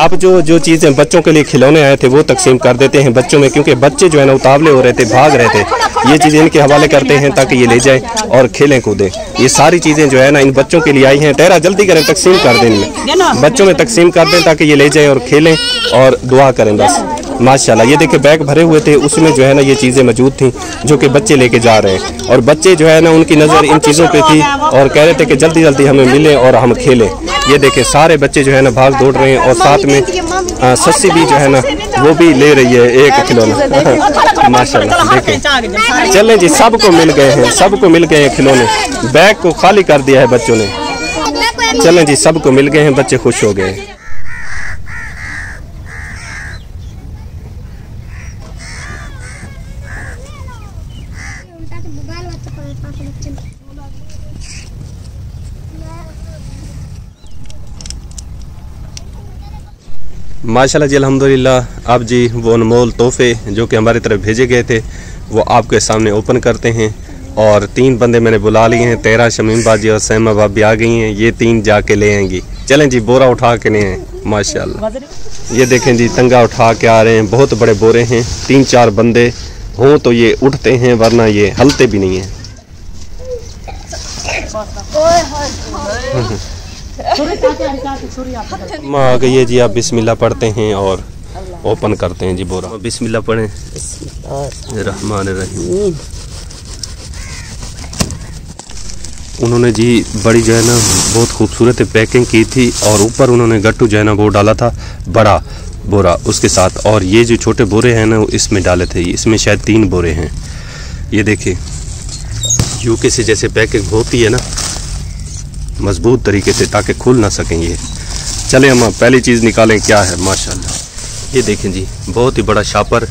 आप जो चीज़ें बच्चों के लिए खिलौने आए थे वो तकसीम कर देते हैं बच्चों में, क्योंकि बच्चे जो है ना उतावले हो रहे थे, भाग रहे थे। ये चीज़ें इनके हवाले करते हैं ताकि ये ले जाएं और खेलें कूदें। ये सारी चीज़ें जो है ना इन बच्चों के लिए आई हैं। तेरा जल्दी करें, तकसीम कर दें, इनमें बच्चों में तकसीम कर दें ताकि ये ले जाएं और खेलें और दुआ करें बस। माशाल्लाह, ये देखिए बैग भरे हुए थे, उसमें जो है ना ये चीज़ें मौजूद थी जो कि बच्चे लेके जा रहे हैं। और बच्चे जो है ना उनकी नज़र इन चीज़ों पे थी और कह रहे थे कि जल्दी जल्दी हमें मिले और हम खेलें। ये देखें सारे बच्चे जो है ना भाग दौड़ रहे हैं और साथ में सस्सी भी जो है ना वो भी ले रही है एक खिलौना। माशाल्लाह देखें। चलें जी, सबको मिल गए हैं, सबको मिल गए हैं खिलौने। बैग को खाली कर दिया है बच्चों ने। चलें जी, सबको मिल गए हैं, बच्चे खुश हो गए। माशाल्लाह जी, अल्हम्दुलिल्लाह। अब जी वो अनमोल तोहफे जो कि हमारी तरफ भेजे गए थे वो आपके सामने ओपन करते हैं। और 3 बंदे मैंने बुला लिए हैं, तेरा, शमीम बाजी और सैमा भाभी आ गई हैं। ये 3 जाके ले आएंगी। चलें जी, बोरा उठा के ले आए। माशाल्लाह ये देखें जी, तंगा उठा के आ रहे हैं, बहुत बड़े बोरे हैं। 3-4 बंदे हों तो ये उठते हैं, वरना ये हलते भी नहीं हैं। माँ आ गई है जी, आप बिस्मिल्लाह पढ़ते हैं और ओपन करते हैं जी बोरा। बिस्मिल्लाह पढ़ें। रहमान रहीम। उन्होंने जी बड़ी जो है ना बहुत खूबसूरत पैकिंग की थी और यूँ उन्होंने गट्टू जो है ना वो डाला था बड़ा बोरा उसके साथ, और ये जो छोटे बोरे हैं ना इसमें डाले थे। इसमें शायद 3 बोरे हैं। ये देखिए यूके से जैसे पैकिंग होती है ना मजबूत तरीके से, ताकि खुल ना सकें ये। चले हम पहली चीज़ निकालें, क्या है। माशाल्लाह ये देखें जी, बहुत ही बड़ा शापर।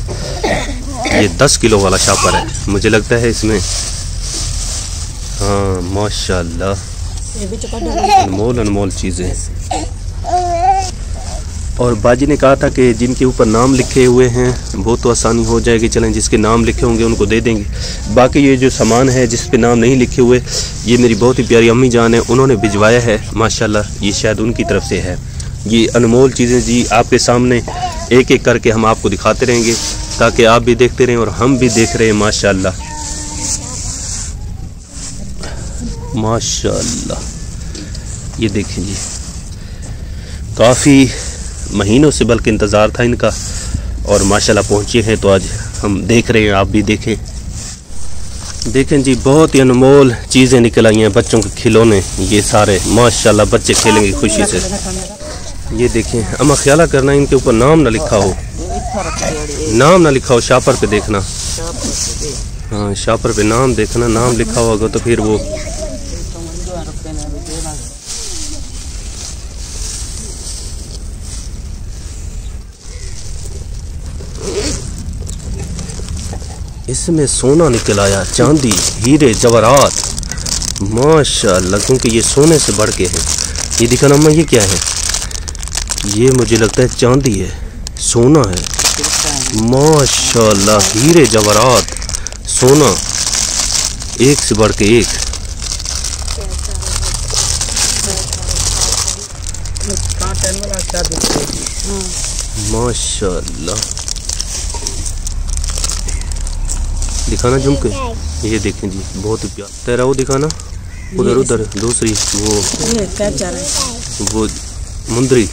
ये 10 किलो वाला शापर है मुझे लगता है इसमें। हाँ माशाल्लाह, अनमोल चीज़ें। और बाजी ने कहा था कि जिनके ऊपर नाम लिखे हुए हैं वो तो आसानी हो जाएगी। चलें, जिसके नाम लिखे होंगे उनको दे देंगे। बाकी ये जो सामान है जिस पे नाम नहीं लिखे हुए, ये मेरी बहुत ही प्यारी अम्मी जान है, उन्होंने भिजवाया है। माशाल्लाह ये शायद उनकी तरफ से है। ये अनमोल चीज़ें जी आपके सामने एक एक करके हम आपको दिखाते रहेंगे ताकि आप भी देखते रहें और हम भी देख रहे हैं। माशाल्लाह माशाल्लाह ये देखें जी, काफ़ी महीनों से बल्कि इंतज़ार था इनका और माशाल्लाह पहुँचे हैं तो आज हम देख रहे हैं, आप भी देखें। देखें जी, बहुत ही अनमोल चीज़ें निकल आई हैं, बच्चों के खिलौने ये सारे। माशाल्लाह बच्चे खेलेंगे खुशी से। ये देखें, अम्मा ख्याल करना इनके ऊपर नाम ना लिखा हो, नाम ना लिखा हो। शापर पे देखना, हाँ शापर पे नाम देखना, नाम लिखा होगा तो फिर वो इसमें सोना निकल आया, चांदी, हीरे, जवाहरात। माशाल्लाह, क्योंकि ये सोने से बढ़ के हैं। ये दिखाना अम्मा, ये क्या है? ये मुझे लगता है चांदी है, सोना है। माशाल्लाह, हीरे, जवाहरात, सोना, एक से बढ़ के एक। माशाल्लाह, दिखाना झुमके। ये देखें जी, बहुत ही प्यार। तेरा वो दिखाना, उधर दूसरी वो मुंदरी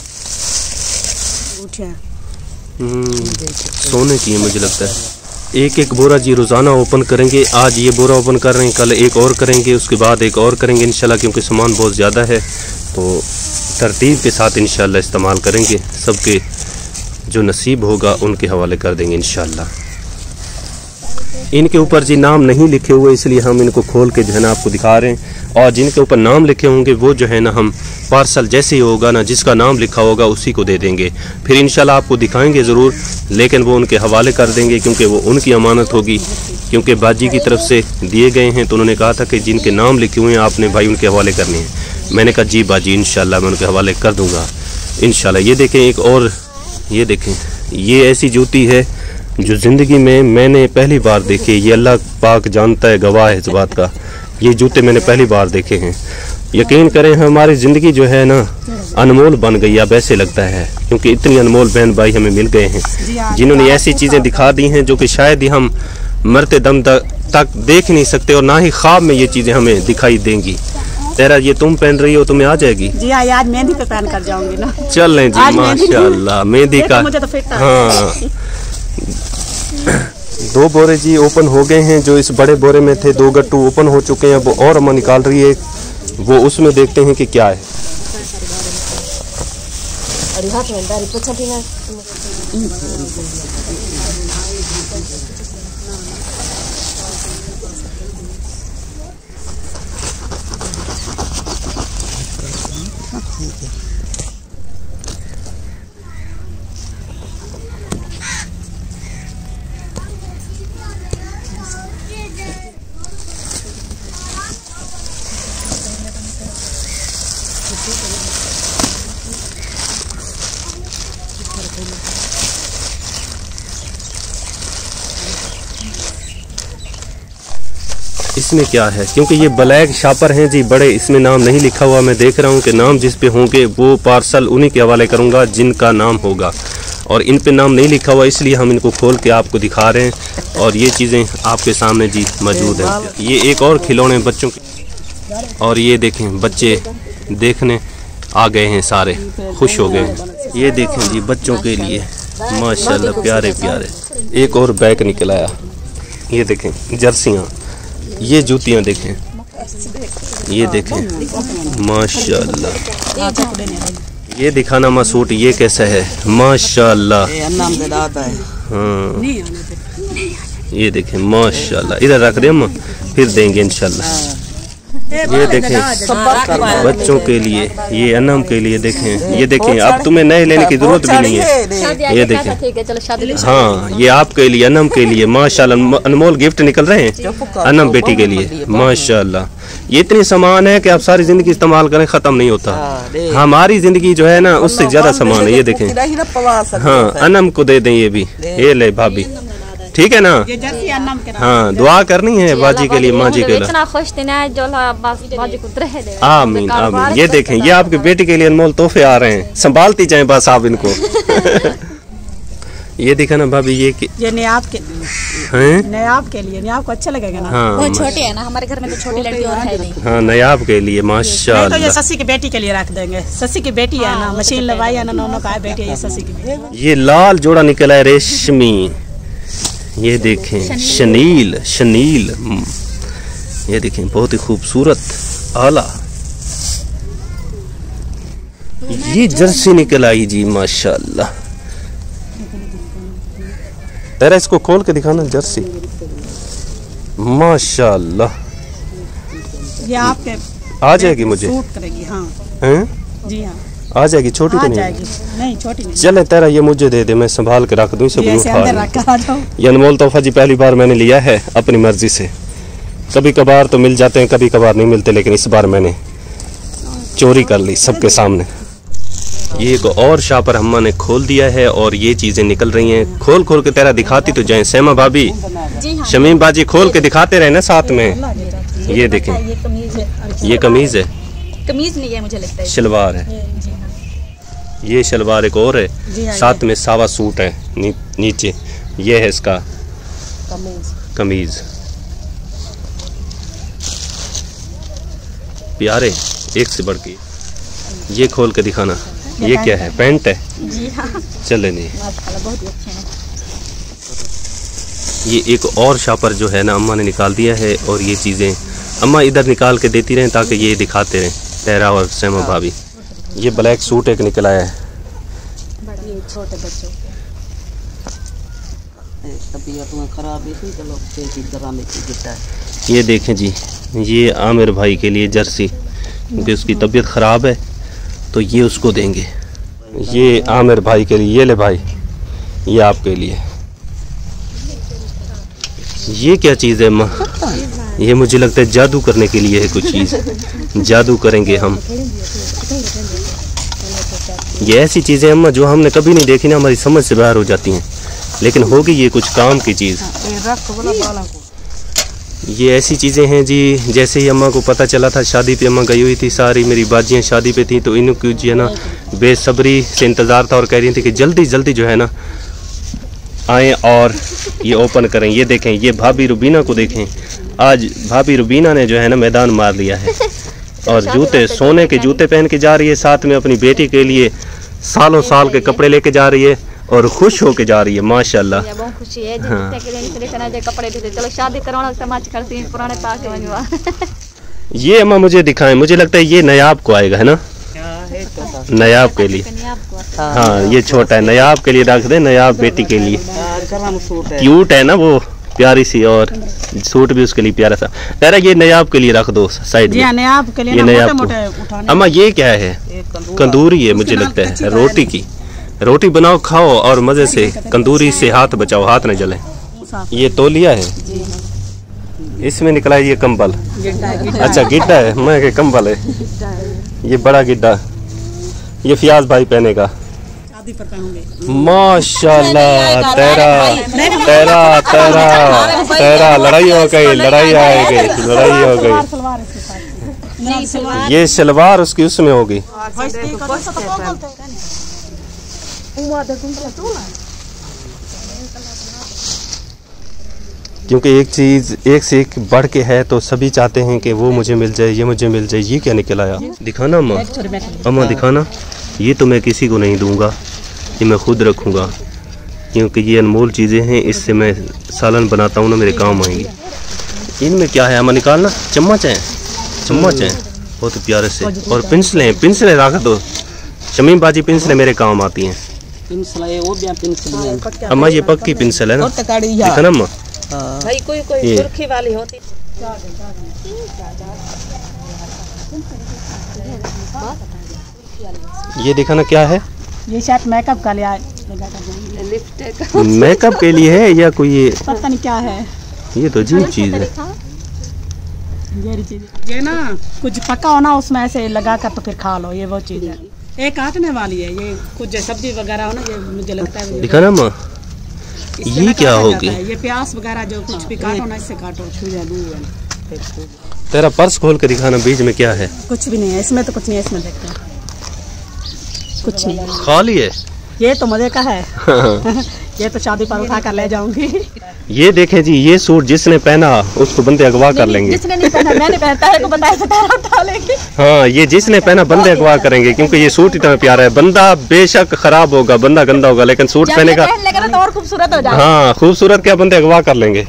सोने की है मुझे लगता है। एक एक बोरा जी रोज़ाना ओपन करेंगे। आज ये बोरा ओपन कर रहे हैं, कल एक और करेंगे, उसके बाद एक और करेंगे इंशाल्लाह, क्योंकि सामान बहुत ज़्यादा है तो तरतीब के साथ इंशाल्लाह इस्तेमाल करेंगे। सबके जो नसीब होगा उनके हवाले कर देंगे इंशाल्लाह। इनके ऊपर जी नाम नहीं लिखे हुए, इसलिए हम इनको खोल के जो है ना आपको दिखा रहे हैं। और जिनके ऊपर नाम लिखे होंगे वो जो है ना हम पार्सल जैसे ही होगा ना, जिसका नाम लिखा होगा उसी को दे देंगे। फिर इंशाल्लाह आपको दिखाएंगे ज़रूर, लेकिन वो उनके हवाले कर देंगे क्योंकि वो उनकी अमानत होगी। क्योंकि बाजी की तरफ से दिए गए हैं तो उन्होंने कहा था कि जिनके नाम लिखे हुए हैं आपने भाई उनके हवाले करने हैं। मैंने कहा जी बाजी इंशाल्लाह मैं उनके हवाले कर दूँगा इंशाल्लाह। ये देखें एक और, ये देखें, ये ऐसी जूती है जो ज़िंदगी में मैंने पहली बार देखे। ये अल्लाह पाक जानता है, गवाह है इस बात का। ये जूते मैंने पहली बार देखे हैं। यकीन करें हमारी ज़िंदगी जो है ना अनमोल बन गई, अब ऐसे लगता है, क्योंकि इतनी अनमोल बहन भाई हमें मिल गए हैं जिन्होंने ऐसी चीज़ें दिखा दी हैं जो कि शायद ही हम मरते दम तक देख नहीं सकते और ना ही ख्वाब में ये चीज़ें हमें दिखाई देंगी। तेरा ये तुम पहन रही हो, तुम्हें आ जाएगी? जी हाँ, आज मेहंदी पे पहन कर जाऊंगी ना। चल लें जी, माशाल्लाह मेहंदी का। मुझे तो फिट हाँ 2 बोरे जी ओपन हो गए हैं। जो इस बड़े बोरे में थे 2 गट्टू ओपन हो चुके हैं। वो और अम्मा निकाल रही है, वो उसमें देखते हैं कि क्या है। इसमें क्या है, क्योंकि ये ब्लैक शापर हैं जी बड़े, इसमें नाम नहीं लिखा हुआ। मैं देख रहा हूँ कि नाम जिस पे होंगे वो पार्सल उन्हीं के हवाले करूँगा जिनका नाम होगा, और इन पे नाम नहीं लिखा हुआ, इसलिए हम इनको खोल के आपको दिखा रहे हैं। और ये चीज़ें आपके सामने जी मौजूद हैं। ये एक और खिलौने बच्चों के, और ये देखें बच्चे देखने आ गए हैं, सारे खुश हो गए। ये देखें जी बच्चों के लिए माशाल्लाह प्यारे प्यारे एक और बैग निकल आया। ये देखें जर्सियाँ, ये जूतियाँ देखें, ये देखें माशाल्लाह। ये दिखाना मासूट, ये कैसा है माशाल्लाह। हाँ ये देखें माशाल्लाह। इधर रख दे अम्मा, फिर देंगे इंशाल्लाह। ये देखें बच्चों के लिए, ये अनम के लिए देखें। ये देखें अब तुम्हें नए लेने की जरूरत भी नहीं है। ये देखें, हाँ ये आपके लिए अनम के लिए माशाल्लाह अनमोल गिफ्ट निकल रहे हैं अनम बेटी के लिए माशाल्लाह। ये इतनी सामान है कि आप सारी जिंदगी इस्तेमाल करें खत्म नहीं होता। हमारी जिंदगी जो है ना उससे ज्यादा सामान है। ये देखें, हाँ अनम को दे दें ये भी। ये ले भाभी, ठीक है ना? हाँ दुआ करनी है बाजी के लिए, माँ जी के लिए। आमीन आमीन। ये देखें, ये आपकी बेटी के लिए अनमोल तोहफे आ रहे हैं, संभालती जाएं बस आप इनको। ये देखा ना भाभी, ये नयाब के लिए, नयाब के लिए, नयाब को अच्छा लगेगा ना। हाँ वो छोटी है ना, हमारे घर में तो छोटी लड़की और है नहीं। हाँ नयाब के लिए माशाल्लाह। तो ये ससी की बेटी के लिए रख देंगे, ससी की बेटी है ना, मशीन लगाई है ना, दोनों का बेटी है, ये ससी की बेटी। ये लाल जोड़ा निकला है रेशमी, ये देखें शनील शनील, ये देखें बहुत ही खूबसूरत आला। ये जर्सी निकल आई जी माशाल्लाह। तेरा इसको खोल के दिखाना जर्सी माशाल्लाह। ये आपके आ जाएगी मुझे सूट करेगी। हाँ हैं जी हाँ आ जाएगी, छोटी तो नहीं? नहीं छोटी नहीं। चले तेरा ये मुझे दे दे, मैं संभाल के रख दूं इसे। ये अनमोल तोहफा जी पहली बार मैंने लिया है अपनी मर्जी से। कभी कभार तो मिल जाते हैं, कभी कभार नहीं मिलते, लेकिन इस बार मैंने चोरी कर ली सबके सामने। ये एक और शापर अम्मा ने खोल दिया है और ये चीजें निकल रही हैं। खोल खोल के तेरा दिखाती तो जाए सैमा भाभी, शमीम बाजी खोल के दिखाते रहे ना साथ में। ये देखें, ये कमीज है, कमीज नहीं है मुझे लगता है, शलवार है। ये शलवार एक और है, साथ में सावा सूट है नीचे। ये है इसका कमीज। प्यारे एक से बढ़ के। ये खोल के दिखाना, ये क्या है? पैंट है जी हाँ। चले नहीं, बहुत अच्छे हैं। ये एक और शापर जो है ना अम्मा ने निकाल दिया है, और ये चीज़ें अम्मा इधर निकाल के देती रहें ताकि ये दिखाते रहें तेरा और सैमा भाभी। ये ब्लैक सूट एक निकल आया है, छोटे बच्चों के। ये देखें जी, ये आमिर भाई के लिए जर्सी, क्योंकि उसकी तबीयत ख़राब है तो ये उसको देंगे। ये आमिर भाई के लिए, ये ले भाई, ये आपके लिए। ये क्या चीज़ है माँ? ये मुझे लगता है जादू करने के लिए है कुछ चीज़, जादू करेंगे हम। ये ऐसी चीज़ें अम्मा जो हमने कभी नहीं देखी ना, हमारी समझ से बाहर हो जाती हैं, लेकिन होगी ये कुछ काम की चीज़। ये ऐसी चीज़ें हैं जी, जैसे ही अम्मा को पता चला था शादी पे अम्मा गई हुई थी, सारी मेरी बाजियाँ शादी पे थी, तो इनको जो है ना बेसब्री से इंतज़ार था और कह रही थी कि जल्दी जल्दी जो है ना आएँ और ये ओपन करें। ये देखें, ये भाभी रुबीना को देखें, आज भाभी रुबीना ने जो है ना मैदान मार लिया है और जूते, सोने के जूते पहन के जा रही है, साथ में अपनी बेटी के लिए सालों साल के कपड़े लेके जा रही है और खुश होके जा रही है माशाल्लाह। बहुत खुशी है कपड़े भी चलो शादी करवाना समाज करती है पुराने पाक। ये अम्मा मुझे दिखाएं, मुझे लगता है ये नयाब को आएगा है ना, नयाब के लिए। हाँ ये छोटा है, नयाब के लिए रख दे, नयाब बेटी के लिए। क्यूट है ना वो, प्यारी सी, और सूट भी उसके लिए प्यारा सा। तेरा ये नयाब के लिए रख दो साइड में, नयाब के लिए ये नयाब को। अम्मा ये क्या है? कंदूरी है मुझे लगता है, रोटी की। रोटी बनाओ खाओ और मजे से, कंदूरी से हाथ बचाओ, हाथ न जले। ये तौलिया है, इसमें निकला है ये कंबल। अच्छा गिड्डा है, मैं के कंबल है। ये बड़ा गिड्डा, ये फियाज भाई पहनेगा माशाल्लाह। तेरा तेरा तेरा तेरा लड़ाई हो गई, लड़ाई आ गई, लड़ाई हो गई। ये शलवार उसकी उसमें होगी। क्योंकि एक चीज़ एक से एक बढ़ के है, तो सभी चाहते हैं कि वो मुझे मिल जाए, ये मुझे मिल जाए। ये क्या निकल आया? दिखाना अम्मा, अम्मा दिखाना। ये तो मैं किसी को नहीं दूंगा, ये मैं खुद रखूंगा, क्योंकि ये अनमोल चीज़ें हैं, इससे मैं सालन बनाता हूँ ना, मेरे काम आएंगी। इनमें क्या है अम्मा? निकालना। चम्मच है, चम्मच है बहुत प्यारे से, और पिंसलें, पिंसलें रख दो शमीम बाजी, पिंसलें मेरे काम आती हैं। अम्मा ये पक्की पिंसल है ना, दिखाना अम्मा। भाई कोई सुर्खी वाली होती। ये दिखाना क्या है? ये शायद मेकअप का लिया, मेकअप के लिए है या कोई ये पता नहीं क्या है। ये तो अजीब चीज है। ये ना कुछ पका हो ना, उसमें ऐसे लगा कर तो फिर खा लो, ये वो चीज है। ये काटने वाली है, ये कुछ सब्जी वगैरह हो ना, ये मुझे लगता है। दिखाना माँ, ये क्या होगी? ये प्याज वगैरह जो कुछ भी काटो ना, इससे काटो। तेरा पर्स खोल के दिखाना, बीच में क्या है? कुछ भी नहीं है इसमें, तो कुछ नहीं है इसमें, देखते हैं कुछ नहीं, खाली है। ये तो मजे का है। ये तो शादी पर उठा कर ले जाऊंगी। ये देखें जी, ये सूट जिसने पहना उसको बंदे अगवा कर लेंगे। जिसने नहीं पहना, मैंने पहनता है को बताया लेंगे। हाँ ये जिसने पहना बंदे अगवा करेंगे, क्योंकि ये सूट इतना प्यारा है। बंदा बेशक खराब होगा, बंदा गंदा होगा, लेकिन सूट पहनेगा तो और खूबसूरत हो जाएगा। हाँ खूबसूरत क्या, बंदे अगवा कर लेंगे।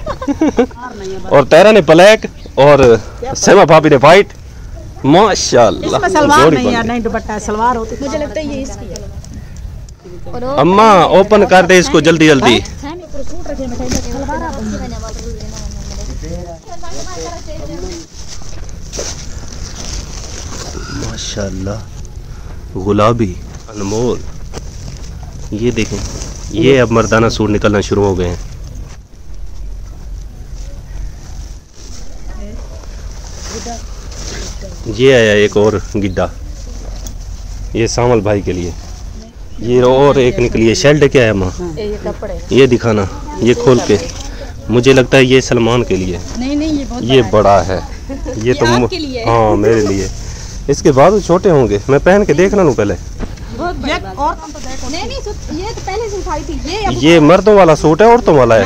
और तेरा ने ब्लैक और सेमा भाभी ने व्हाइट, माशाल्लाह। सलवार नहीं यार, नहीं दुपट्टा है, सलवार होती। मुझे लगता है ये इसकी है। अम्मा ओपन कर दे इसको जल्दी जल्दी। माशाल्लाह गुलाबी अनमोल। ये देखें, ये अब मर्दाना सूट निकलना शुरू हो गए हैं। ये आया एक और गिड्डा, ये सामल भाई के लिए। ये और एक निकली है, शेल्ड क्या है माँ? ये दिखाना, ये खोल के। मुझे लगता है ये सलमान के लिए। नहीं ये बड़ा है, ये तो हाँ मेरे लिए। इसके बाद छोटे होंगे, मैं पहन के देखना लूँ पहले। ये तो पहले से उठाई थी। ये मर्दों वाला सूट है औरतों वाला है?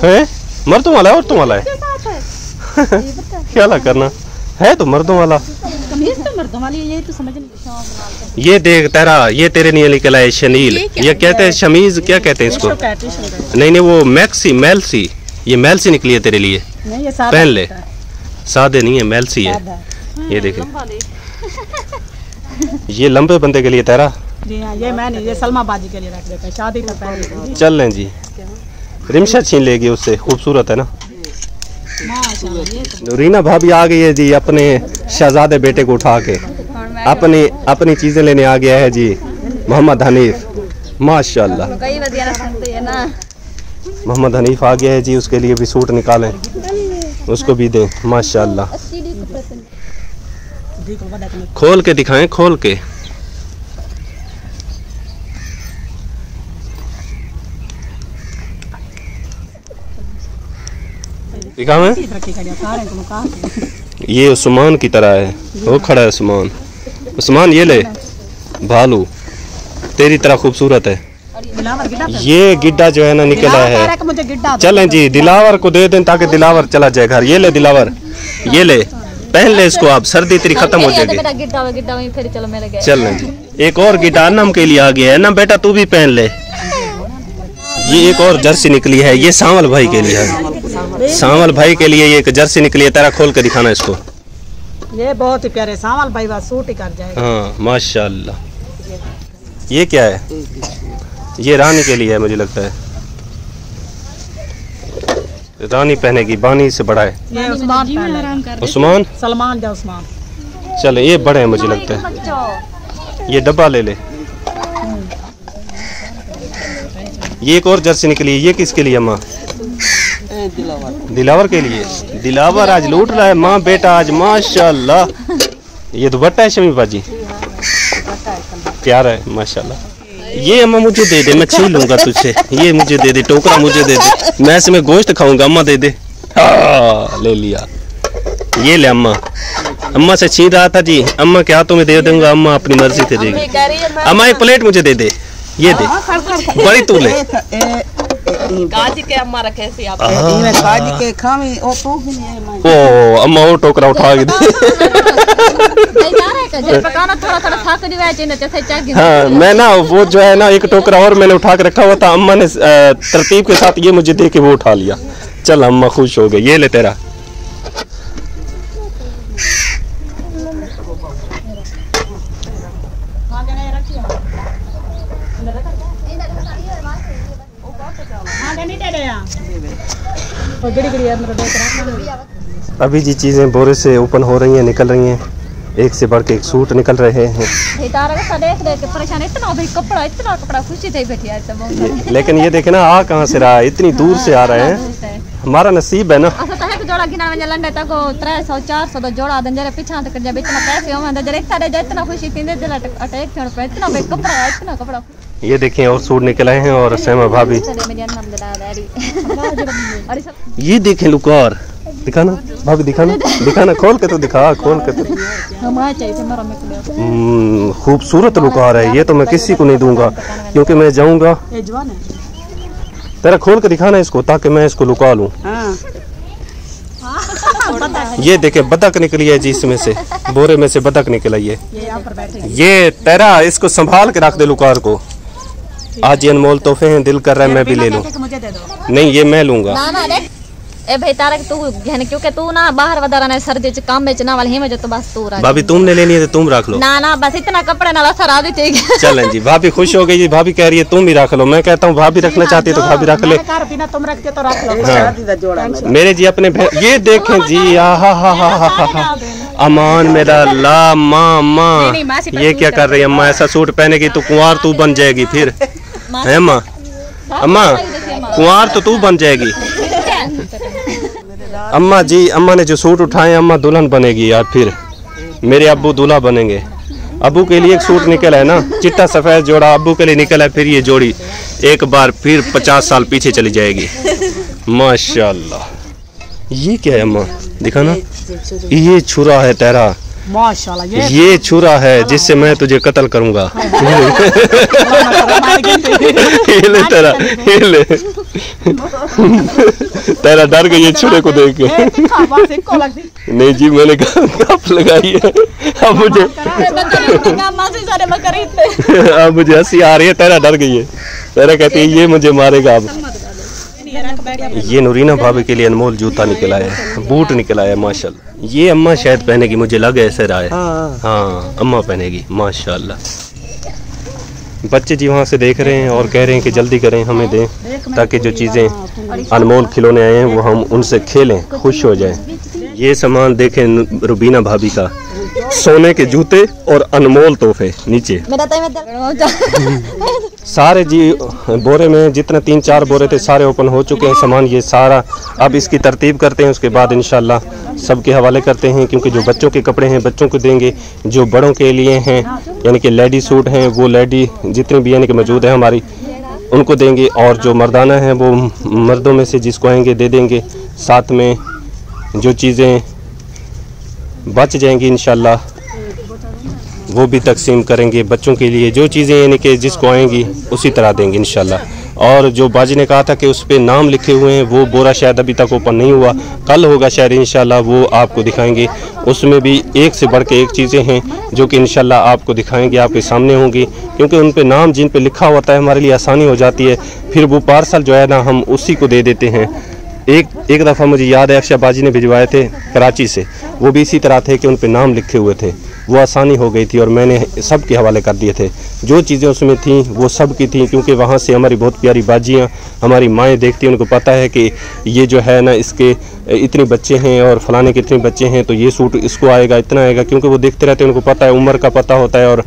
है मर्दों वाला है औरतों वाला है? क्या लग करना है तो मर्दों वाला। तो मर्दों वाली है, ये तो समझ नहीं। ये देख तेरा, ये तेरे लिए निकला है शनील। ये कहते हैं शमीज, क्या कहते हैं इसको? नहीं नहीं वो मैक्सी, मेलसी। ये मेलसी निकली है तेरे लिए, पहन ले। सादे नहीं है, मेलसी है। ये देखे, ये लंबे बंदे के लिए तेरा। जी हाँ, ये मैं नहीं, ये सलमा बाजी के लिए रख देते हैं, शादी का पहन। चल लें जी, रिमशा छीन लेगी उससे, खूबसूरत है ना। रीना भाभी आ गई है जी, अपने शहजादे बेटे को उठा के अपनी चीजें लेने आ गया है जी मोहम्मद हनीफ। माशाल्लाह मोहम्मद हनीफ आ गया है जी, उसके लिए भी सूट निकालें, उसको भी दें। माशाल्लाह खोल के दिखाएं, खोल के। दिखा मैं ये उस्मान की तरह है, वो खड़ा है उस्मान। उस्मान ये ले, भालू तेरी तरह खूबसूरत है। ये गिड्डा जो है ना निकला है। चलें जी दिलावर को दे दें ताकि दिलावर चला जाए घर। ये ले दिलावर, ये ले पहन ले इसको, आप सर्दी तेरी खत्म हो जाएगी। चलें जी, एक और गिड्डा अन्नम के लिए आ गया है ना बेटा, तू भी पहन ले। ये एक और जर्सी निकली है, ये सांवल भाई के लिए है। सांवल भाई के लिए ये एक जर्सी निकली है, तेरा खोल के दिखाना इसको। ये बहुत ही प्यारे सांवल भाई बात सूट ही कर जाएगा। हाँ माशाल्लाह। ये क्या है? ये रानी के लिए है मुझे लगता है, रानी पहनेगी, बानी से बड़ा है। ये उस्मान सलमान जा उस्मान। चले ये बड़े हैं मुझे लगता है। ये डब्बा ले ले। ये एक और जर्सी निकली है, ये किसके लिए अम्मा? दिलावर के लिए। दिलावर आज लूट रहा है माँ बेटा आज माशाल्लाह। ये दुपट्टा है शमी बाजी, प्यारा है माशाल्लाह। ये अम्मा मुझे दे दे, मैं छीन लूंगा तुझसे। ये मुझे दे दे, टोकरा मुझे दे दे, मैं इसमें गोश्त खाऊंगा। अम्मा दे दे। ले लिया। ये ले अम्मा, अम्मा से छीन रहा था जी, अम्मा के हाथों में दे दूंगा, अम्मा अपनी मर्जी से देगी। अम्मा एक प्लेट मुझे दे दे, ये दे बड़ी तू ले। काजी के अम्मा रखे सी आप काजी के खामी ओ तो भी नहीं। ओ अम्मा वो टोकरा उठा के दे। हाँ मैं ना वो जो है ना एक टोकरा और मैंने उठा के रखा हुआ था, अम्मा ने तरतीब के साथ ये मुझे दे के वो उठा लिया। चल अम्मा खुश हो गई। ये ले तेरा। अभी जी चीजें बोरे से ओपन हो रही हैं, निकल रही हैं, एक से बढ़ के एक सूट निकल रहे हैं। लेकिन ये देखे ना आ कहाँ से रहा है, इतनी दूर से आ रहे हैं। हमारा नसीब है ना। ये देखें और सूट निकल आए हैं। और सैमा भाभी ये देखें लुकार, दिखाना भाभी, दिखाना दिखाना, खोल के तो दिखा, खोल के तो। खूबसूरत लुकार है ये, तो मैं किसी को नहीं दूंगा क्योंकि मैं जाऊंगा। तेरा खोल के दिखाना इसको ताकि मैं इसको लुका लूं। ये देखे बतख निकली है जी, इसमें से बोरे में से बतख निकला। ये तेरा, इसको संभाल के रख दे लुकार को। आज ये अनमोल तोहफे हैं, दिल कर रहा है मैं भी ले लूं। नहीं ये मैं लूंगा। ए भाई तारक तू घन क्योंकि तू ना बाहर वदारा ने सर्दी च काम में चना वाले ही में जो तो बस तू रख। भाभी तुमने लेनी है तो तुम रख लो। ना ना बस इतना कपड़े ना सर आ दी ठीक है। चलें जी, भाभी खुश हो गई जी, भाभी कह रही है तुम भी रख लो। मैं कहता हूँ भाभी रखना चाहती है तो भाभी रख ले। तुम रखते तो रख लो। मेरे जी अपने ये देखें जी, हा अमान मेरा ला माँ, ये क्या कर रही है अम्मा? ऐसा सूट पहने की तो कुंवार तू बन जाएगी फिर है माँ। अम्मा कुंवार तो तू बन जाएगी। अम्मा जी, अम्मा ने जो सूट उठाए अम्मा दुल्हन बनेगी यार, फिर मेरे अब्बू दूल्हा बनेंगे। अब्बू के लिए एक सूट निकला है ना, चिट्टा सफेद जोड़ा अब्बू के लिए निकला है। फिर ये जोड़ी एक बार फिर 50 साल पीछे चली जाएगी माशाल्लाह। ये क्या है अम्मा? दिखाना। ये छुरा है तेरा माशाल्लाह। ये छुरा है जिससे मैं तुझे कत्ल करूंगा। ये ले तेरा, ये ले। तेरा डर गई ये छुरे को देख के। नहीं जी मैंने कप लगाई है। अब मुझे हंसी आ रही है, तेरा डर गई है। तेरा कहती है ये मुझे मारेगा अब। ये नूरीना भाभी के लिए अनमोल जूता निकला है, बूट निकला है माशाल्लाह। ये अम्मा शायद पहनेगी, मुझे लग ऐसे रहा है। हाँ अम्मा पहनेगी माशाल्लाह। बच्चे जी वहाँ से देख रहे हैं और कह रहे हैं कि जल्दी करें, हमें दें ताकि जो चीज़ें अनमोल खिलौने आए हैं वो हम उनसे खेलें, खुश हो जाएं। ये सामान देखें रुबीना भाभी का, सोने के जूते और अनमोल तोहफे नीचे। सारे जी बोरे में जितने 3-4 बोरे थे सारे ओपन हो चुके हैं सामान। ये सारा अब इसकी तरतीब करते हैं, उसके बाद इंशाल्लाह सबके हवाले करते हैं क्योंकि जो बच्चों के कपड़े हैं बच्चों को देंगे, जो बड़ों के लिए हैं यानी कि लेडी सूट हैं वो लेडी जितने भी यानी कि मौजूद है हमारी उनको देंगे, और जो मर्दाना हैं वो मर्दों में से जिसको आएंगे दे देंगे। साथ में जो चीज़ें बच जाएंगी इंशाल्लाह वो भी तकसीम करेंगे बच्चों के लिए। जो चीज़ें यानी कि जिसको आएंगी उसी तरह देंगे इंशाल्लाह। और जो बाजी ने कहा था कि उस पर नाम लिखे हुए हैं वो बोरा शायद अभी तक ओपन नहीं हुआ, कल होगा शायद इंशाल्लाह, वो आपको दिखाएंगे। उसमें भी एक से बढ़ के एक चीज़ें हैं जो कि इंशाल्लाह आपको दिखाएंगे, आपके सामने होंगी, क्योंकि उन पे नाम जिन पे लिखा होता है हमारे लिए आसानी हो जाती है। फिर वो पार्सल जो है ना हम उसी को दे देते हैं। एक दफ़ा मुझे याद है अक्षय बाजी ने भिजवाए थे कराची से, वो भी इसी तरह थे कि उन पे नाम लिखे हुए थे, वो आसानी हो गई थी और मैंने सब के हवाले कर दिए थे। जो चीज़ें उसमें थी वो सब की थी, क्योंकि वहाँ से हमारी बहुत प्यारी बाजियाँ हमारी माएँ देखती हैं, उनको पता है कि ये जो है ना इसके इतने बच्चे हैं और फलाने के इतने बच्चे हैं तो ये सूट इसको आएगा, इतना आएगा, क्योंकि वो देखते रहते हैं, उनको पता है, उम्र का पता होता है और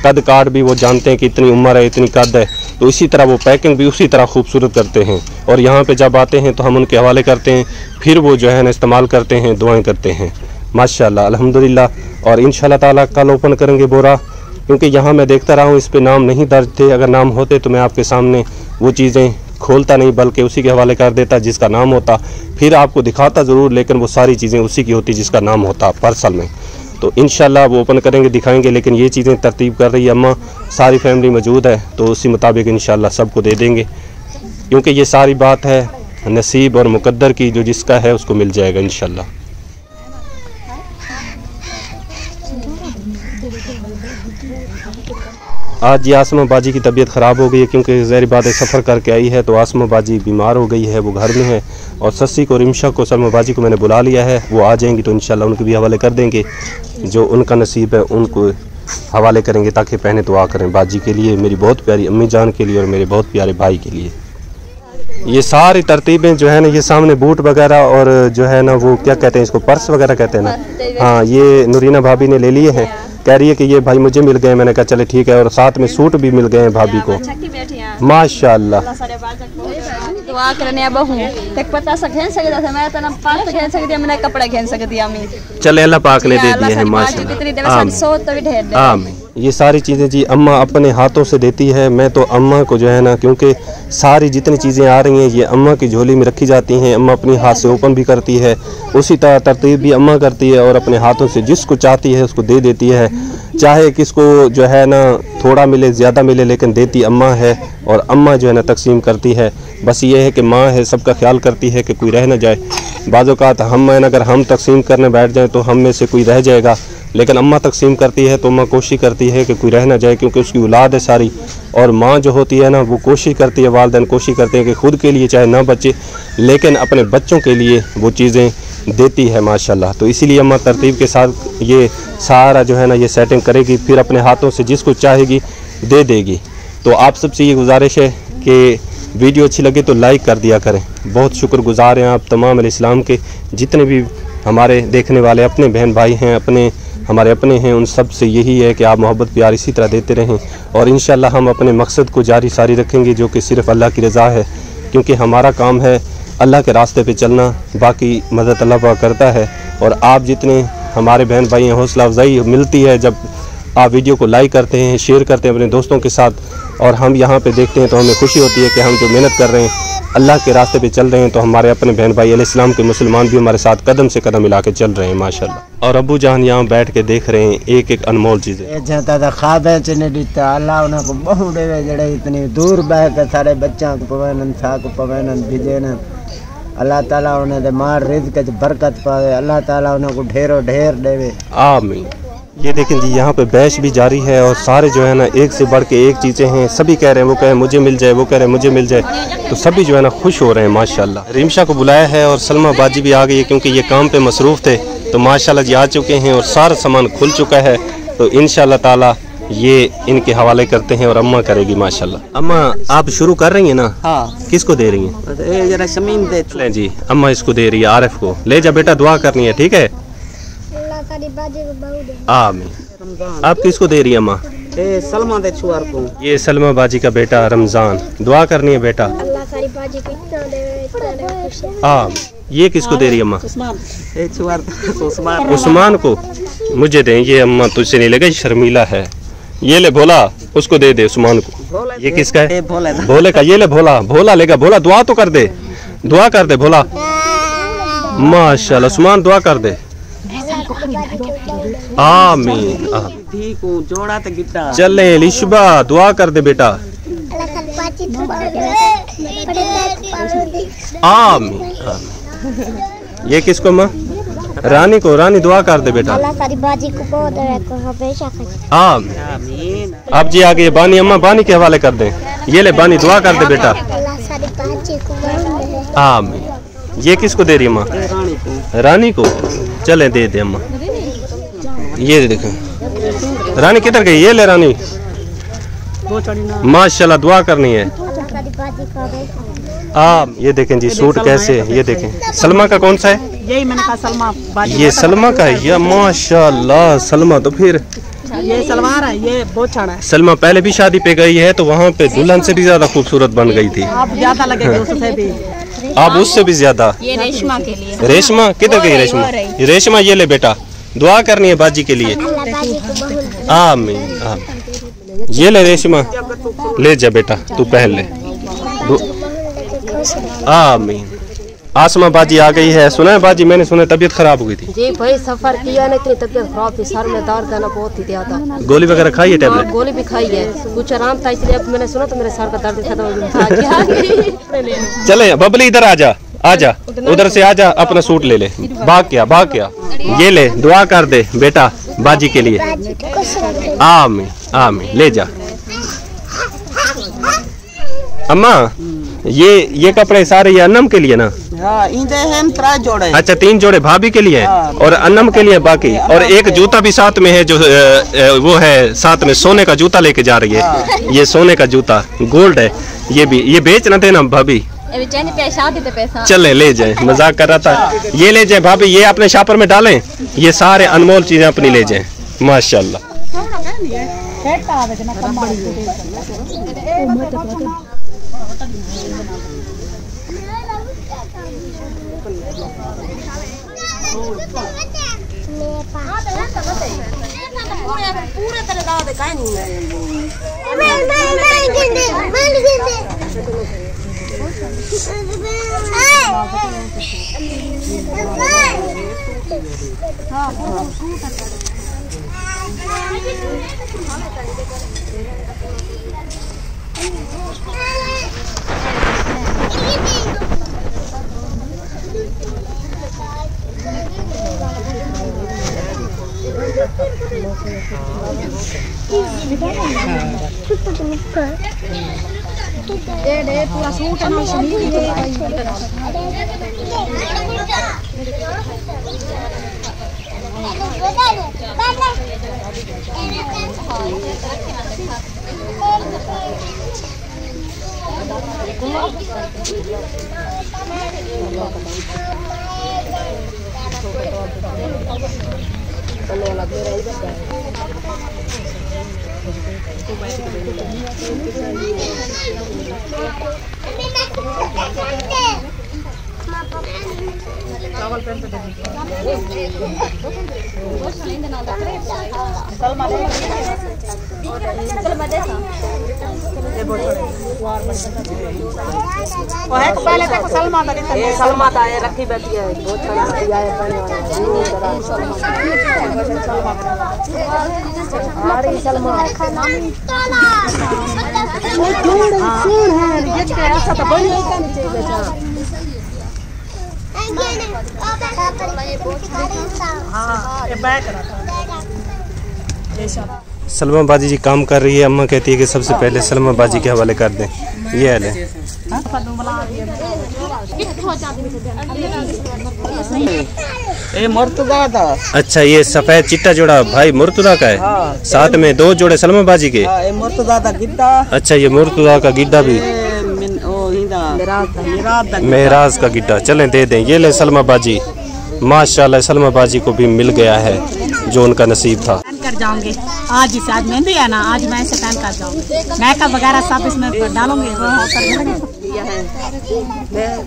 कद काट भी वो जानते हैं कि इतनी उम्र है, इतनी कद है। तो इसी तरह वो पैकिंग भी उसी तरह खूबसूरत करते हैं और यहाँ पे जब आते हैं तो हम उनके हवाले करते हैं, फिर वो जो है ना इस्तेमाल करते हैं, दुआएं करते हैं माशाल्लाह अल्हम्दुलिल्लाह। और इंशाल्लाह ताला कल ओपन करेंगे बोरा, क्योंकि यहाँ मैं देखता रहा हूँ इस पे नाम नहीं दर्ज थे। अगर नाम होते तो मैं आपके सामने वो चीज़ें खोलता नहीं बल्कि उसी के हवाले कर देता जिसका नाम होता, फिर आपको दिखाता ज़रूर, लेकिन वो सारी चीज़ें उसी की होती जिसका नाम होता पार्सल में। तो इंशाल्लाह वो ओपन करेंगे, दिखाएंगे, लेकिन ये चीज़ें तरतीब कर रही है अम्मा, सारी फैमिली मौजूद है, तो उसी मुताबिक इंशाल्लाह सबको दे देंगे, क्योंकि ये सारी बात है नसीब और मुकद्दर की, जो जिसका है उसको मिल जाएगा इंशाल्लाह। आज ये आसमा बाजी की तबीयत ख़राब हो गई है, क्योंकि ज़ाहिर बात है सफ़र करके आई है, तो आसमा बाजी बीमार हो गई है, वो घर में है। और सस्सी को, रिमशा को, सलमा बाजी को मैंने बुला लिया है, वो आ जाएंगी तो इंशाल्लाह उनके भी हवाले कर देंगे, जो उनका नसीब है उनको हवाले करेंगे, ताकि पहने दुआ करें बाजी के लिए, मेरी बहुत प्यारी अम्मी जान के लिए और मेरे बहुत प्यारे भाई के लिए। ये सारी तरतीबें जो है ना, ये सामने बूट वगैरह और जो है ना वो क्या कहते हैं इसको, पर्स वगैरह कहते हैं ना, हाँ, ये नूरीना भाभी ने ले लिए हैं। कह रही है कि ये भाई मुझे मिल गए, मैंने कहा चले ठीक है, और साथ में सूट भी मिल गए हैं भाभी को माशाल्लाह। दुआ करने बहू तक पता सा घेन सकदा था, मैं तना पास घेन सकदी, मैंने कपड़ा घेन सकदी अम्मी, चले अल्लाह पाक ने दे दिए हैं माशाल्लाह। आमीन। ये सारी चीज़ें जी अम्मा अपने हाथों से देती है। मैं तो अम्मा को जो है ना, क्योंकि सारी जितनी चीज़ें आ रही हैं ये अम्मा की झोली में रखी जाती हैं, अम्मा अपनी हाथ से ओपन भी करती है, उसी तरह तरतीब भी अम्मा करती है और अपने हाथों से जिसको चाहती है उसको दे देती है। चाहे किसको जो है ना थोड़ा मिले ज़्यादा मिले, लेकिन देती अम्मा है और अम्मा जो है ना तकसीम करती है। बस ये है कि माँ है, सबका ख्याल करती है कि कोई रह ना जाए। बाज़ औक़ात हम अगर हम तकसीम करने बैठ जाएँ तो हम में से कोई रह जाएगा, लेकिन अम्मा तकसीम करती है तो अम्मा कोशिश करती है कि कोई रह ना जाए, क्योंकि उसकी औलाद है सारी। और माँ जो होती है ना वो कोशिश करती है, वालिदैन कोशिश करते हैं कि खुद के लिए चाहे ना बचे, लेकिन अपने बच्चों के लिए वो चीज़ें देती है माशाल्लाह। तो इसीलिए अम्मा तरतीब के साथ ये सारा जो है ना ये सेटिंग करेगी, फिर अपने हाथों से जिसको चाहेगी दे देगी। तो आप सबसे ये गुजारिश है कि वीडियो अच्छी लगे तो लाइक कर दिया करें। बहुत शुक्रगुजार हैं आप तमाम इस्लाम के, जितने भी हमारे देखने वाले अपने बहन भाई हैं, हमारे अपने हैं, उन सब से यही है कि आप मोहब्बत प्यार इसी तरह देते रहें। और इंशाल्लाह हम अपने मकसद को जारी सारी रखेंगे, जो कि सिर्फ़ अल्लाह की रज़ा है, क्योंकि हमारा काम है अल्लाह के रास्ते पे चलना, बाकी मदद अल्लाह पाक करता है। और आप जितने हमारे बहन भाई हैं, हौसला अफजाई मिलती है जब आप वीडियो को लाइक करते हैं, शेयर करते हैं अपने दोस्तों के साथ, और हम यहाँ पे देखते हैं तो हमें खुशी होती है कि हम जो मेहनत कर रहे हैं अल्लाह के रास्ते पे चल रहे हैं, तो हमारे अपने बहन भाई अलैहिस्सलाम के मुसलमान भी हमारे साथ कदम से कदम मिला के चल रहे हैं माशाल्लाह। और अबू जान यहाँ बैठ के देख रहे हैं एक एक अनमोल चीज़ें। इतनी दूर बह के सारे बच्चों को पवन साक पवन भिजे न, अल्लाह ताला उन्हें दे मार रिज़्क़ च बरकत पावे, अल्लाह ताला उन्हें को ढेरों ढेर देवे आमीन। ये देखें जी यहाँ पे बैच भी जारी है और सारे जो है ना एक से बढ़ के एक चीज़ें हैं, सभी कह रहे हैं, वो कह रहे हैं मुझे मिल जाए, वो कह रहे हैं मुझे मिल जाए, तो सभी जो है ना खुश हो रहे हैं माशाल्लाह। रिमशा को बुलाया है और सलमा बाजी भी आ गई है, क्योंकि ये काम पे मसरूफ़ थे, तो माशाल्लाह जी आ चुके हैं और सारा सामान खुल चुका है। तो इंशाल्लाह ताला ये इनके हवाले करते हैं और अम्मा करेगी माशाल्लाह। अम्मा आप शुरू कर रही हैं ना? हाँ, किसको दे रही हैं? जरा शमीन दे ले जी, अम्मा इसको दे रही है आरिफ को। ले जा बेटा, दुआ करनी है, ठीक है? आमीन। आप किसको दे रही है अम्मा? सलमा दे छुआर को। ये सलमा बाजी का बेटा रमजान, दुआ करनी है बेटा। ये किसको दे रही है अम्मा? उस्मान को। मुझे दें ये अम्मा, तुझसे नहीं लगे शर्मीला है। ये ले भोला, उसको दे दे उस्मान को। ये किसका है? भोले का। ये ले भोला, भोला लेगा। भोला दुआ तो कर दे, दुआ कर दे भोला। माशाल्लाह। उस्मान दुआ कर दे। आमीन। धी को जोड़ा ते गिट्टा। चले लिशबा दुआ कर दे बेटा। आमीन। ये किसको माँ? रानी को। रानी दुआ कर दे बेटा। आमीन। अब जी आगे बानी अम्मा, बानी के हवाले कर दें। ये ले बानी दुआ कर दे बेटा। आमीन। ये किसको दे रही है माँ? रानी को। चले दे दे अम्मा। ये देखो रानी किधर गई? ये ले रानी। माशाल्लाह दुआ करनी है। ये देखें जी सूट कैसे, ये देखें। सलमा का कौन सा है? यही मैंने कहा सलमा बाजी। ये सलमा का है या? माशाल्लाह सलमा तो फिर ये सलवार है, ये बहुत अच्छा है। सलमा पहले भी शादी पे गई है तो वहाँ पे दुल्हन से भी ज्यादा खूबसूरत बन गई थी। आप ज्यादा लगेगी उससे भी। आप उससे भी ज्यादा। ये रेशमा के लिए। रेशमा किधर गई? रेशमा। रेशमा ये ले बेटा, दुआ करनी है बाजी के लिए। आमीन आमीन। ये ले रेशमा, ले जा बेटा तू पहन ले। आमीन। आसमा बाजी आ गई है। सुना है बाजी? मैंने सुना तबीयत खराब हो गई थी। जी भाई सफर किया ना, इतनी तबीयत खराब थी, सर में दर्द है ना बहुत ही ज्यादा। गोली वगैरह खाई है? टेबलेट गोली भी खाई है, कुछ आराम था, इसलिए अब मैंने सुना तो मेरे सर का दर्द खत्म हो गया। चले बबली इधर आजा, आजा उधर से आजा, अपना सूट ले ले। भाग क्या भाग क्या। ये ले दुआ कर दे बेटा बाजी के लिए। आमीन आमीन। ले जा अम्मा। ये कपड़े सारे ये अन्नम के लिए ना? हाँ, इंदे हम 3 जोड़े। अच्छा 3 जोड़े भाभी के लिए है और अन्नम के लिए बाकी। और एक जूता भी साथ में है जो वो है साथ में, सोने का जूता लेके जा रही है। ये सोने का जूता गोल्ड है। ये भी ये बेच ना देना भाभी। चले ले जाए, मजाक कर रहा था। ये ले जाए भाभी, ये अपने शापर में डालें। ये सारे अनमोल चीजें अपनी ले जाए। माशाल्लाह। पूरे तरह दाव दे काहे नहीं पूरा सूट है पहले तक सलमा था ये रखी बैठी है बहुत सलमा बाजी जी काम कर रही है। अम्मा कहती है कि सबसे पहले सलमा बाजी के हवाले कर दें। ये हाल है। ये मुर्तजा था। अच्छा ये सफेद चिट्टा जोड़ा भाई मुर्तजा का है। हाँ। साथ में 2 जोड़े सलमा बाजी के। ये मुर्तजा था गिद्दा। अच्छा ये मुर्तजा का गिड्डा भी। मेहराज का गिड्डा। चलें दे दें। ये ले सलमा बाजी। माशाल्लाह सलमा बाजी को भी मिल गया है जो उनका नसीब था। कर जाऊंगी। आज जैसे आज मेहंदी है ना, आज मैं ऐसे पहन कर जाऊंगी। मेकअप वगैरह सब इसमें डालूंगी, वो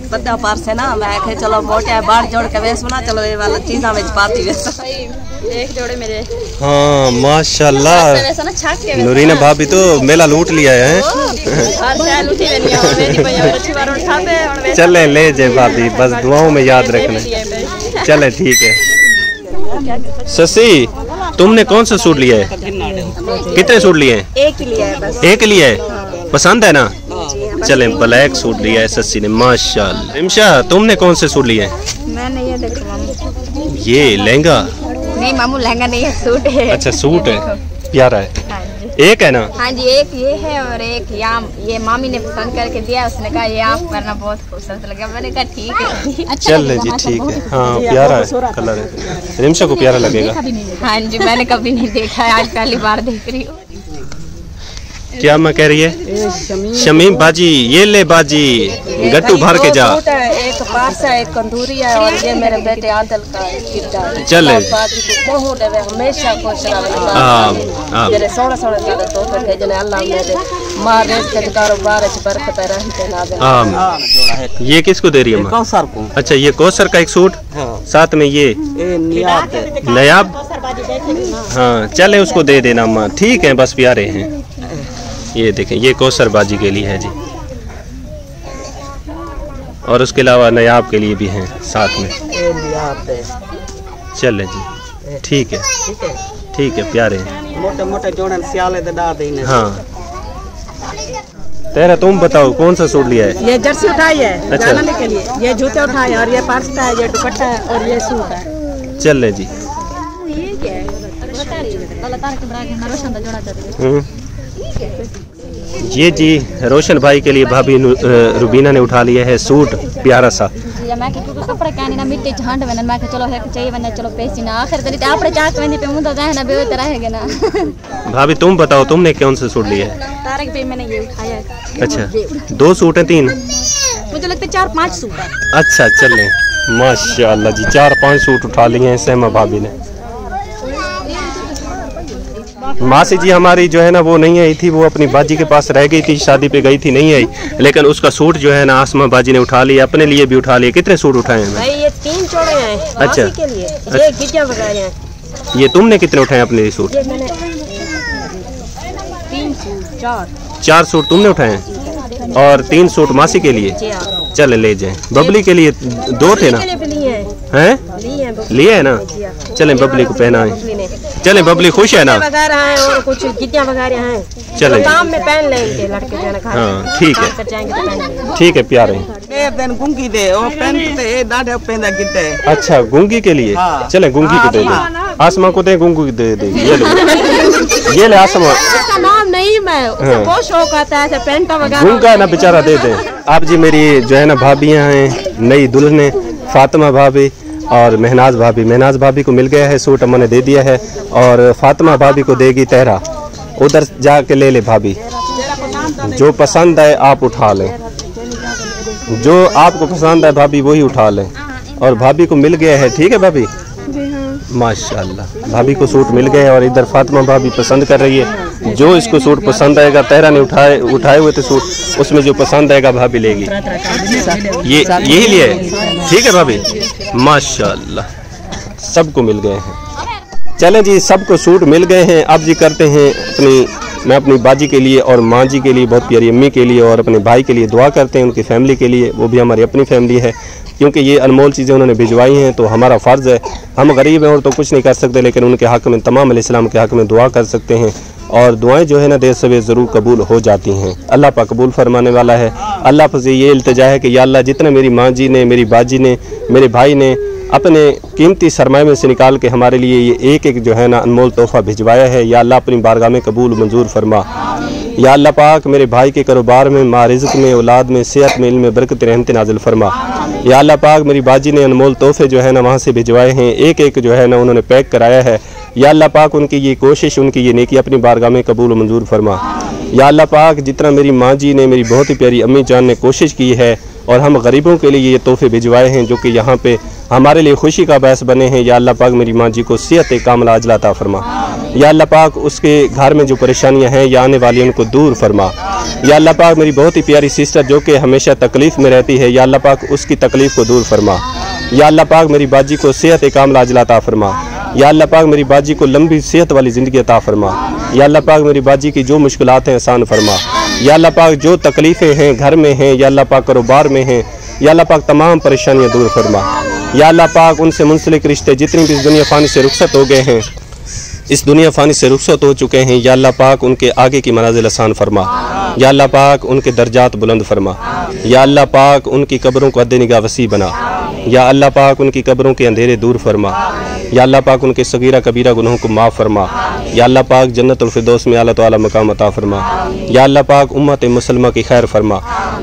बद्दा पार से ना मैं कहे चलो मोटे बाढ़ जोड़ के वेस बना, चलो ये वाला चीज़ा में पाती वेस। एक जोड़े मेरे हाँ माशाल्लाह, ऐसा ना छाक के नूरीना भाभी तो मेला लूट लिया है। हर साल उठी रहनी है मेरी भैया अच्छी बार उठाते और वैसे चले ले जाए भाभी, बस दुआओं में याद रखना। चले ठीक है। शशि, तुमने कौन सा सूट लिया है? कितने सूट लिए हैं? एक ही लिया है बस। एक लिया है, पसंद है ना? चले ब्लैक सूट लिया है शशि ने, माशाल्लाह। रिमशा, तुमने कौन से सूट लिए हैं? मैंने ये देखो मामू, ये लहंगा? नहीं मामू लहंगा नहीं है, सूट है। अच्छा सूट है, प्यारा है। एक है ना? हाँ जी, एक ये है और एक ये मामी ने पसंद करके दिया, उसने कहा ये आप करना बहुत खूबसूरत लगा। मैंने कहा ठीक है। चल जी ठीक है। हाँ प्यारा है, कलर है, रिमशा को प्यारा लगेगा। हाँ जी, मैंने कभी नहीं देखा है, आज पहली बार देख रही हूँ। क्या मैं कह रही है? शमीम बाजी, ये ले बाजी, गट्टू भर के जा। एक पास है, एक कंदूरी है, और ये मेरे बेटे आदल का गिफ्ट है। चल बहुत है, हमेशा खुश रहे। जने सोना सोना सारे तोहफे थे, जने अल्लाह मेरे मार रेस के कारोबार च बरकत रहते ना। ये किसको दे रही है? कौसर को। अच्छा ये कौसर का एक सूट, साथ में ये नयाब। हाँ चले उसको दे देना अम्मा, ठीक है बस प्यारे हैं। ये देखें, ये कौसर बाजी के लिए है जी, और उसके अलावा नयाब के लिए भी हैं साथ में। चले जी ठीक है, ठीक है प्यारे हैं। मोटे मोटे जोड़न सियाले दे डाल देने। हाँ तेरा तुम बताओ कौन सा सूट लिया है? ये जर्सी उठाई है अच्छा। जानने के लिए, ये जूते उठाए और ये पर्स का है, ये दुपट्टा है और ये सूट है। चल ले जी। ये जी रोशन भाई के लिए भाभी रुबीना ने उठा लिया है सूट प्यारा सा। मैं कपड़े कहने ना मिट्टी झांड वने, मैं चलो है चाहिए वने, चलो पैसे ना आखिर तरी आपरे चाक वने पे मुंह जाए ना बे तरह है ना। भाभी तुम बताओ तुमने कौन सा सूट लिया है? तारक पे मैंने ये उठाया है। अच्छा 2 सूट हैं 3? मुझे लगता है 4-5 सूट है। अच्छा चलें, माशाल्लाह जी 4-5 सूट उठा लिए हैं सहमा भाभी ने। मासी जी हमारी जो है ना वो नहीं आई थी, वो अपनी बाजी के पास रह गई थी, शादी पे गई थी, नहीं आई, लेकिन उसका सूट जो है ना आसमा बाजी ने उठा लिया, अपने लिए भी उठा लिया। कितने सूट उठाए हैं? भाई ये 3 जोड़े हैं। अच्छा के लिए ये गिट्टियां वगैरह हैं। ये तुमने कितने उठाए अपने लिए सूट? ये मैंने 3 सूट 4 सूट तुमने उठाए हैं और 3 सूट मासी के लिए। चल ले जाए। बबली के लिए 2 थे ना? हैं लिए है ना? चलें बबली को पहनाएं। चलें बबली खुश है ना? वगैरह हैं और कुछ गिट्टियां वगैरह हैं। चलें काम में पहन लेंगे लड़के जाने खा। हाँ ठीक है, ठीक है प्यारे। ए पेन गुंगी दे, ओ पेन ते ए डाढे पेंदा गिट्टे। अच्छा गुंगी के लिए। चलें गुंगी को दे दे, आसमा को दे, गुंगी को दे दे। ये ले आसमा। इसका नाम नहीं, मैं उसका बहुत शौक आता है पेंट वगैरह। गुंगा ना बेचारा दे दे। आप जी मेरी जो है ना भाभियाँ हैं, नई दुल्हन फातिमा भाभी और महनाज भाभी। महनाज भाभी को मिल गया है सूट, अम्मा ने दे दिया है, और फातिमा भाभी को देगी तेहरा। उधर जाके ले ले भाभी, जो पसंद है आप उठा लें, जो आपको पसंद है भाभी वही उठा लें। और भाभी को मिल गया है, ठीक है भाभी? माशाल्लाह भाभी को सूट मिल गए, और इधर फातिमा भाभी पसंद कर रही है। जो इसको सूट पसंद आएगा, तेहरा ने उठाए हुए थे सूट, उसमें जो पसंद आएगा भाभी लेगी। ये यही लिए, ठीक है भाभी? माशाल्लाह सबको मिल गए हैं। चलें जी सबको सूट मिल गए हैं। अब जी करते हैं मैं अपनी बाजी के लिए और माँ जी के लिए, बहुत प्यारी अम्मी के लिए और अपने भाई के लिए दुआ करते हैं, उनकी फैमिली के लिए, वो भी हमारी अपनी फैमिली है, क्योंकि ये अनमोल चीज़ें उन्होंने भिजवाई हैं, तो हमारा फ़र्ज़ है। हम गरीब हैं और तो कुछ नहीं कर सकते, लेकिन उनके हक़ में, तमाम अलैहिस्सलाम के हक़ में दुआ कर सकते हैं, और दुआएं जो है ना देर सवेर ज़रूर कबूल हो जाती हैं। अल्लाह पाक कबूल फरमाने वाला है। अल्लाह से ये इल्तिजा है कि या अल्लाह जितना मेरी माँ जी ने, मेरी बाजी ने, मेरे भाई ने अपने कीमती सरमाए में से निकाल के हमारे लिए ये एक एक जो है ना अनमोल तोहफ़ा भिजवाया है, या अल्लाह अपनी बारगाह में कबूल मंजूर फरमा। या अल्लाह पाक मेरे भाई के कारोबार में, माँ रिज़्क़ में, औलाद में, सेहत में, इल्म में बरकत रहमत नाज़िल फरमा। या अल्लाह पाक मेरी बाजी ने अनमोल तोहफ़े जो है ना वहाँ से भिजवाए हैं, एक एक जो है ना उन्होंने पैक कराया है। या अल्लाह पाक उनकी ये कोशिश, उनकी ये नेकी अपनी बारगाह में कबूल मंजूर फरमा। या अल्लाह पाक जितना मेरी माँ जी ने, मेरी बहुत ही प्यारी अम्मी जान ने कोशिश की है, और हम गरीबों के लिए ये तोहफ़े भिजवाए हैं, जो कि यहाँ पे हमारे लिए खुशी का बायस बने हैं। या अल्लाह पाक मेरी माँ जी को सेहत कामिला अजला अता फरमा। या अल्लाह पाक उसके घर में जो परेशानियां हैं या आने वाली उनको दूर फरमा। या अल्लाह पाक मेरी बहुत ही प्यारी सिस्टर जो कि हमेशा तकलीफ़ में रहती है, या अल्लाह पाक उसकी तकलीफ़ को दूर फरमा। या अल्लाह पाक मेरी बाजी को सेहत कामिला अजला अता फरमा। या अल्लाह पाक मेरी बाजी को लंबी सेहत वाली ज़िंदगी अता फरमा। या अल्लाह पाक मेरी बाजी की जो मुश्किलात हैं आसान फरमा। या अल्लाह पाक जो तकलीफ़ें हैं घर में हैं, या अल्लाह पाक कारोबार में हैं, या अल्लाह पाक तमाम परेशानियाँ दूर फरमा। या अल्लाह पाक उनसे मुंसलिक रिश्ते जितनी भी इस दुनिया फ़ानी से रुखसत हो गए हैं, इस दुनिया फ़ानी से रुखसत हो चुके हैं, या अल्लाह पाक उनके आगे की मनाजिल आसान फरमा। या अल्लाह पाक उनके दर्जात बुलंद फरमा। या अल्लाह पाक उनकी कब्रों को अद्दे निगाह वसी बना। या अल्लाह पाक उनकी कब्रों के अंधेरे दूर फरमा। या अल्लाह पाक उनके सगीरा कबीरा गुनाहों को माफ़ फरमा। या अल्लाह पाक जन्नतुल फिरदौस में आला तो आला मकाम अता फरमा। या अल्लाह पाक उम्मत मुसलमा की खैर फरमा।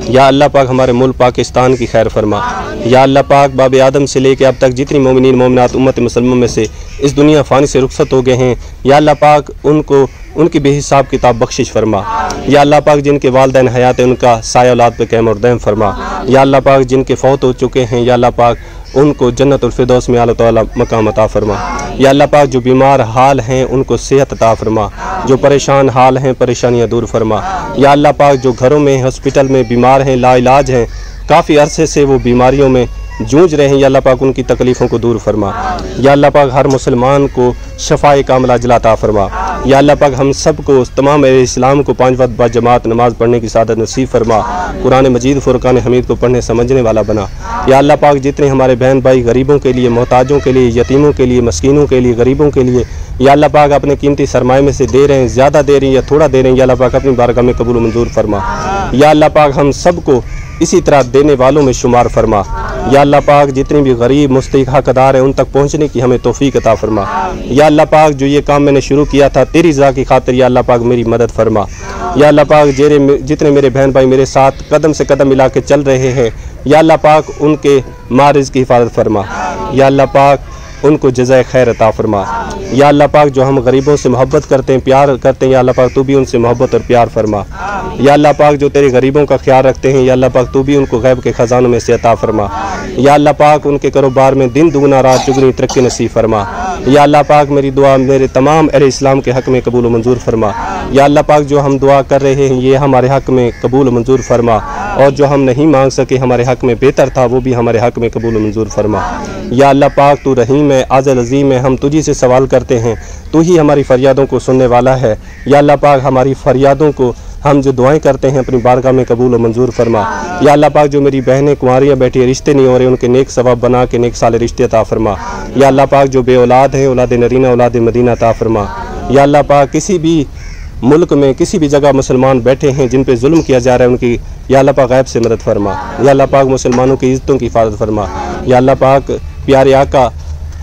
या अल्लाह पाक हमारे मुल्क पाकिस्तान की खैर फरमा। या अल्लाह पाक बाब आदम से लेकर अब तक जितनी मोमिनीन मोमिनात उम्मत मुसलमान में से इस दुनिया फ़ानी से रुखसत हो गए हैं, या अल्लाह पाक उनको उनकी बेहिसाब किताब बख्शिश फरमा। या अल्लाह पाक जिनके वालिदैन हयात है उनका साया औलाद पे क़याम और दायम फरमा। या अल्लाह पाक जिनके फ़ौत हो चुके हैं, या अल्लाह पाक उनको जन्नतुल फिरदौस में आला तो आला मकाम अता फरमा। या अल्लाह पाक जो बीमार हाल हैं उनको सेहत अता फरमा। जो परेशान हाल हैं परेशानियाँ दूर फरमा। या अल्लाह पाक जो घरों में हॉस्पिटल में बीमार हैं लाइलाज हैं, काफ़ी अरसे से वो बीमारियों में जूझ रहे हैं, या अल्लाह पाक उनकी तकलीफ़ों को दूर फरमा। या अल्लाह पाक हर मुसलमान को शफ़ाए कामिला अजला अता फरमा। या अल्लाह पाक हम सब को तमाम इस्लाम को 5 वक्त बाद जमात नमाज पढ़ने की सादत नसीब फरमा। कुरान मजीद फ़ुरक़ान हमीद को पढ़ने समझने वाला बना। या अल्लाह पाक जितने हमारे बहन भाई गरीबों के लिए, मोहताजों के लिए, यतीमों के लिए, मस्कीनों के लिए, गरीबों के लिए, या अल्लाह पाक अपने कीमती सरमाए में से दे रहे हैं, ज़्यादा दे रहे हैं या थोड़ा दे रहे हैं, या अल्लाह पाक अपनी बारगाह में कबूल मंजूर फरमा। या अल्लाह पाक हम सब को इसी तरह देने वालों में शुमार फरमा। या अल्लाह पाक जितने भी गरीब मुस्तहिक़ हक़दार हैं उन तक पहुँचने की हमें तौफ़ीक़ अता फरमा। या अल्लाह पाक जो ये काम मैंने शुरू किया था तेरी रज़ा की खातिर, या अल्लाह पाक मेरी मदद फरमा। या अल्लाह पाक जितने मेरे बहन भाई मेरे साथ कदम से कदम मिला के चल रहे हैं, या अल्लाह पाक उनके मारिज़ की हिफाजत फरमा। या अल्लाह पाक उनको जज़ाए खैर अता फरमा। या अल्लाह पाक जो हम गरीबों से मोहब्बत करते हैं, प्यार करते हैं, या अल्लाह पाक तू भी उनसे मोहब्बत और प्यार फरमा। या अल्लाह पाक जो तेरे गरीबों का ख्याल रखते हैं, या अल्लाह पाक तू भी उनको गैब के ख़जानों में से अता फरमा। या अल्लाह पाक उनके कारोबार में दिन दुगना रात चुगनी तरक्की नसीब फरमा। या अल्लाह पाक मेरी दुआ मेरे तमाम अहले इस्लाम के हक़ में कबूल मंजूर फरमा। या अल्लाह पाक जो हम दुआ कर रहे हैं ये हमारे हक़ में कबूल मंजूर फरमा, और जो हम नहीं मांग सके हमारे हक़ में बेहतर था वो भी हमारे हक़ में कबूल मंजूर फरमा। या अल्लाह पाक तू रहीम है, आज़ल अज़ीम है, हम तुझी से सवाल करते हैं, तू ही हमारी फ़रियादों को सुनने वाला है। या अल्लाह पाक हमारी फ़रियादों को हम जो दुआएं करते हैं अपनी बारगाह में कबूल और मंजूर फरमा। या अल्लाह पाक जो मेरी बहनें कुंवारियाँ बैठी है रिश्ते नहीं हो रहे उनके नेक सवाब बना के नेक साले रिश्ते अता फरमा। या अल्लाह पाक जो बे औलाद हैं औलाद नरीना औलाद मदीना अता फरमा। या अल्लाह पाक किसी भी मुल्क में किसी भी जगह मुसलमान बैठे हैं जिन पे जुल्म किया जा रहा है उनकी या अल्लाह पाक गैब से मदद फरमा। या अल्लाह पाक मुसलमानों की इज़्ज़तों की हिफाजत फरमा। या अल्लाह पाक प्यारे आका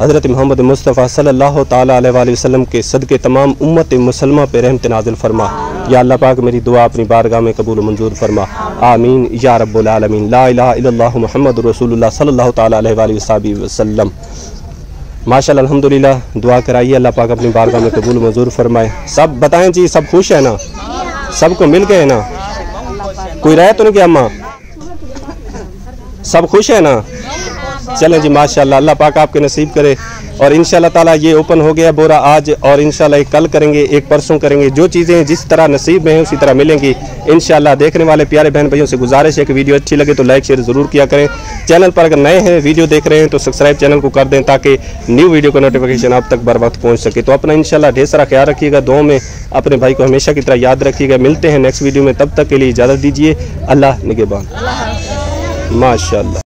हज़रत मोहम्मद मुस्तफ़ा सल्लल्लाहु ताला अलैहि वसल्लम के सदक़े तमाम उम्मत मुसलमा पे रहमत नाज़िल फरमा। या अल्लाह पाक मेरी दुआ अपनी बारगाह में कबूल मंजूर फरमा। आमीन या रब्बुल आलमीन। ला इलाहा इल्लल्लाहु मुहम्मदुर रसूलुल्लाह सल्लल्लाहु ताला अलैहि वसल्लम। माशाअल्लाह अल्हम्दुलिल्लाह दुआ कराइए अल्लाह पाक अपनी बारगाह में कबूल मंजूर फरमाए। सब बताएं जी, सब खुश है ना? सबको मिल गए ना? कोई रह तो नहीं गया? अम्मा सब खुश है ना? चलें जी माशाअल्लाह, अल्लाह पाक आपके नसीब करे। और इंशाअल्लाह ताला ये ओपन हो गया बोरा आज, और इंशाअल्लाह एक कल करेंगे एक परसों करेंगे। जो चीज़ें जिस तरह नसीब में हैं उसी तरह मिलेंगी इंशाअल्लाह। देखने वाले प्यारे बहन भाइयों से गुजारिश है कि वीडियो अच्छी लगे तो लाइक शेयर ज़रूर किया करें। चैनल पर अगर नए हैं वीडियो देख रहे हैं तो सब्सक्राइब चैनल को कर दें ताकि न्यू वीडियो का नोटिफिकेशन आप तक बर वक्त पहुँच सके। तो अपना इंशाअल्लाह ढेर सारा ख्याल रखिएगा, दुआओं में अपने भाई को हमेशा की तरह याद रखिएगा। मिलते हैं नेक्स्ट वीडियो में, तब तक के लिए इजाज़त दीजिए। अल्लाह निगहबान। माशाअल्लाह।